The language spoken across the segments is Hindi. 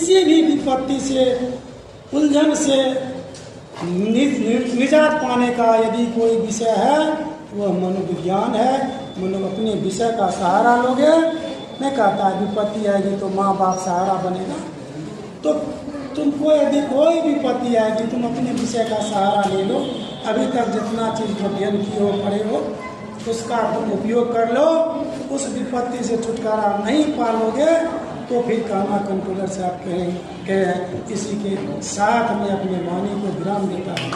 किसी भी विपत्ति से, उलझन से निजात पाने का यदि कोई विषय है वह मनोविज्ञान है। अपने विषय का सहारा लोगे। मैं कहता है विपत्ति आएगी तो माँ बाप सहारा बनेगा, तो तुमको यदि कोई विपत्ति आएगी तुम अपने विषय का सहारा ले लो। अभी तक जितना चीज़ को अध्ययन किए हो, पढ़े हो, उसका तुम उपयोग कर लो। उस विपत्ति से छुटकारा नहीं पालोगे तो फिर कामा कंट्रोलर से आप कहें। इसी के साथ में अपने वाणी को विराम देता हूँ।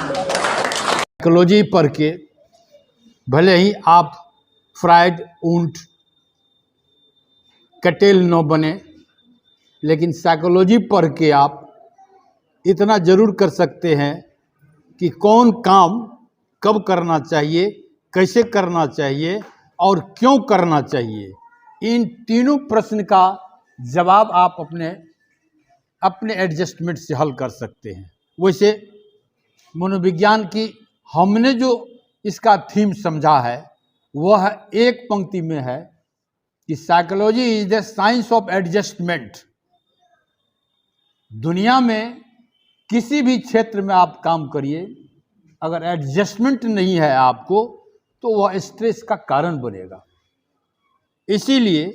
साइकोलॉजी पढ़ के भले ही आप फ्राइड, ऊंट, कटेल न बने, लेकिन साइकोलॉजी पढ़ के आप इतना जरूर कर सकते हैं कि कौन काम कब करना चाहिए, कैसे करना चाहिए और क्यों करना चाहिए। इन तीनों प्रश्न का जवाब आप अपने एडजस्टमेंट से हल कर सकते हैं। वैसे मनोविज्ञान की हमने जो इसका थीम समझा है वह एक पंक्ति में है कि psychology is the science of adjustment. दुनिया में किसी भी क्षेत्र में आप काम करिए, अगर एडजस्टमेंट नहीं है आपको तो वह स्ट्रेस का कारण बनेगा। इसीलिए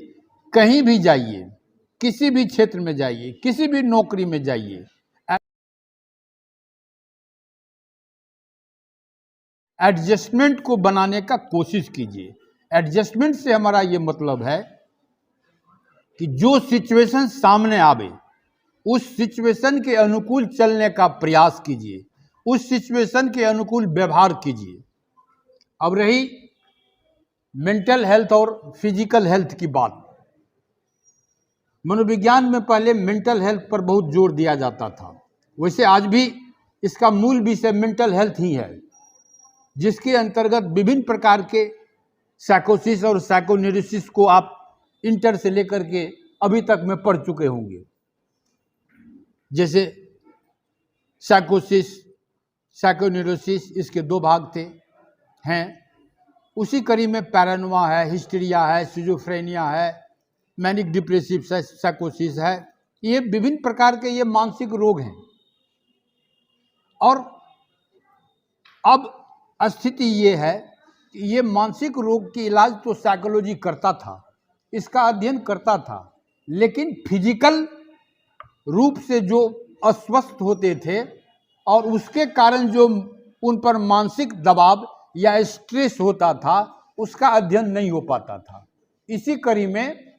कहीं भी जाइए, किसी भी क्षेत्र में जाइए, किसी भी नौकरी में जाइए, एडजस्टमेंट को बनाने का कोशिश कीजिए। एडजस्टमेंट से हमारा ये मतलब है कि जो सिचुएशन सामने आवे उस सिचुएशन के अनुकूल चलने का प्रयास कीजिए, उस सिचुएशन के अनुकूल व्यवहार कीजिए। अब रही मेंटल हेल्थ और फिजिकल हेल्थ की बात, मनोविज्ञान में पहले मेंटल हेल्थ पर बहुत जोर दिया जाता था। वैसे आज भी इसका मूल विषय मेंटल हेल्थ ही है, जिसके अंतर्गत विभिन्न प्रकार के साइकोसिस और साइकोन्यूरोसिस को आप इंटर से लेकर के अभी तक में पढ़ चुके होंगे। जैसे साइकोसिस, साइकोन्यूरोसिस, इसके दो भाग हैं। उसी कड़ी में पैरानोमा है, हिस्टीरिया है, सिजोफ्रेनिया है, मैनिक डिप्रेसिव साइकोसिस है। ये विभिन्न प्रकार के ये मानसिक रोग हैं। और अब स्थिति ये है कि ये मानसिक रोग की इलाज तो साइकोलॉजी करता था, इसका अध्ययन करता था, लेकिन फिजिकल रूप से जो अस्वस्थ होते थे और उसके कारण जो उन पर मानसिक दबाव या स्ट्रेस होता था उसका अध्ययन नहीं हो पाता था। इसी कड़ी में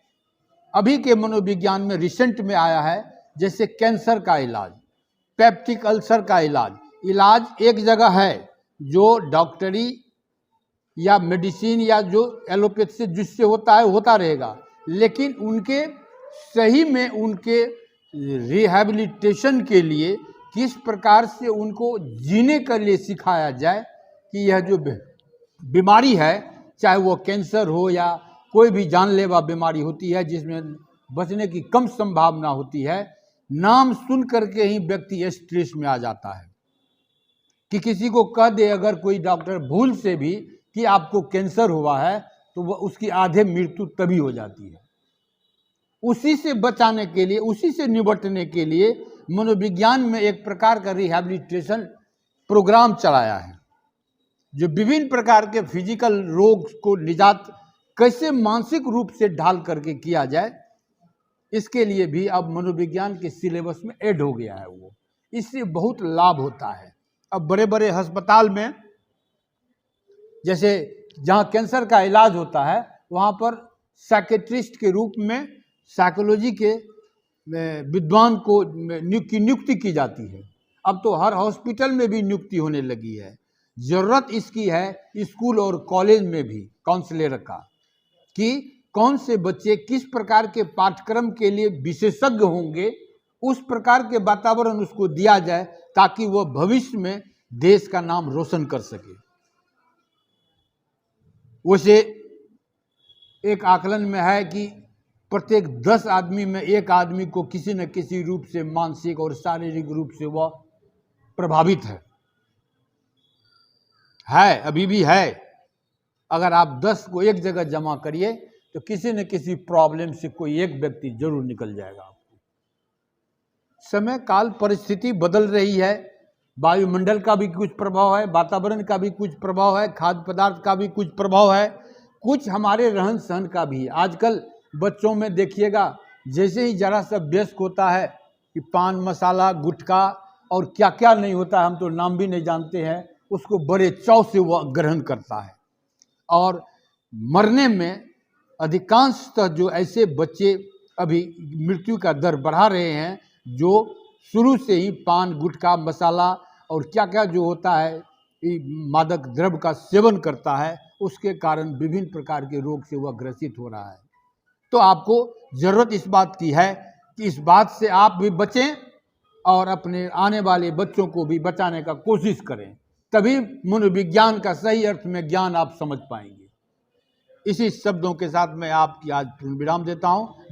अभी के मनोविज्ञान में रिसेंट में आया है, जैसे कैंसर का इलाज, पेप्टिक अल्सर का इलाज एक जगह है जो डॉक्टरी या मेडिसिन या जो एलोपैथी से जिससे होता है होता रहेगा, लेकिन उनके सही में उनके रिहैबिलिटेशन के लिए किस प्रकार से उनको जीने के लिए सिखाया जाए कि यह जो बीमारी है, चाहे वो कैंसर हो या कोई भी जानलेवा बीमारी होती है जिसमें बचने की कम संभावना होती है, नाम सुन करके ही व्यक्ति स्ट्रेस में आ जाता है। कि किसी को कह दे अगर कोई डॉक्टर भूल से भी कि आपको कैंसर हुआ है तो वह उसकी आधे मृत्यु तभी हो जाती है। उसी से बचाने के लिए, उसी से निपटने के लिए मनोविज्ञान में एक प्रकार का रिहैबिलिटेशन प्रोग्राम चलाया है, जो विभिन्न प्रकार के फिजिकल रोग को निजात कैसे मानसिक रूप से ढाल करके किया जाए, इसके लिए भी अब मनोविज्ञान के सिलेबस में ऐड हो गया है। वो इससे बहुत लाभ होता है। अब बड़े बड़े अस्पताल में, जैसे जहाँ कैंसर का इलाज होता है, वहाँ पर साइकेट्रिस्ट के रूप में साइकोलॉजी के विद्वान को नियुक्ति की जाती है। अब तो हर हॉस्पिटल में भी नियुक्ति होने लगी है। ज़रूरत इसकी है स्कूल और कॉलेज में भी काउंसलर का, कि कौन से बच्चे किस प्रकार के पाठ्यक्रम के लिए विशेषज्ञ होंगे, उस प्रकार के वातावरण उसको दिया जाए ताकि वह भविष्य में देश का नाम रोशन कर सके। वैसे एक आकलन में है कि प्रत्येक 10 आदमी में एक आदमी को किसी न किसी रूप से मानसिक और शारीरिक रूप से वह प्रभावित है, अभी भी है। अगर आप 10 को एक जगह जमा करिए तो किसी न किसी प्रॉब्लम से कोई एक व्यक्ति जरूर निकल जाएगा आपको। समय काल परिस्थिति बदल रही है, वायुमंडल का भी कुछ प्रभाव है, वातावरण का भी कुछ प्रभाव है, खाद्य पदार्थ का भी कुछ प्रभाव है, कुछ हमारे रहन सहन का भी है। आजकल बच्चों में देखिएगा, जैसे ही जरा सा व्यस्क होता है कि पान मसाला गुटखा और क्या क्या नहीं होता है, हम तो नाम भी नहीं जानते हैं, उसको बड़े चाव से वह ग्रहण करता है। और मरने में अधिकांशतः जो ऐसे बच्चे अभी मृत्यु का दर बढ़ा रहे हैं, जो शुरू से ही पान गुटखा मसाला और क्या क्या जो होता है मादक द्रव्य का सेवन करता है, उसके कारण विभिन्न प्रकार के रोग से वह ग्रसित हो रहा है। तो आपको ज़रूरत इस बात की है कि इस बात से आप भी बचें और अपने आने वाले बच्चों को भी बचाने का कोशिश करें, तभी मनोविज्ञान का सही अर्थ में ज्ञान आप समझ पाएंगे। इसी शब्दों के साथ मैं आपकी आज पूर्ण विराम देता हूँ।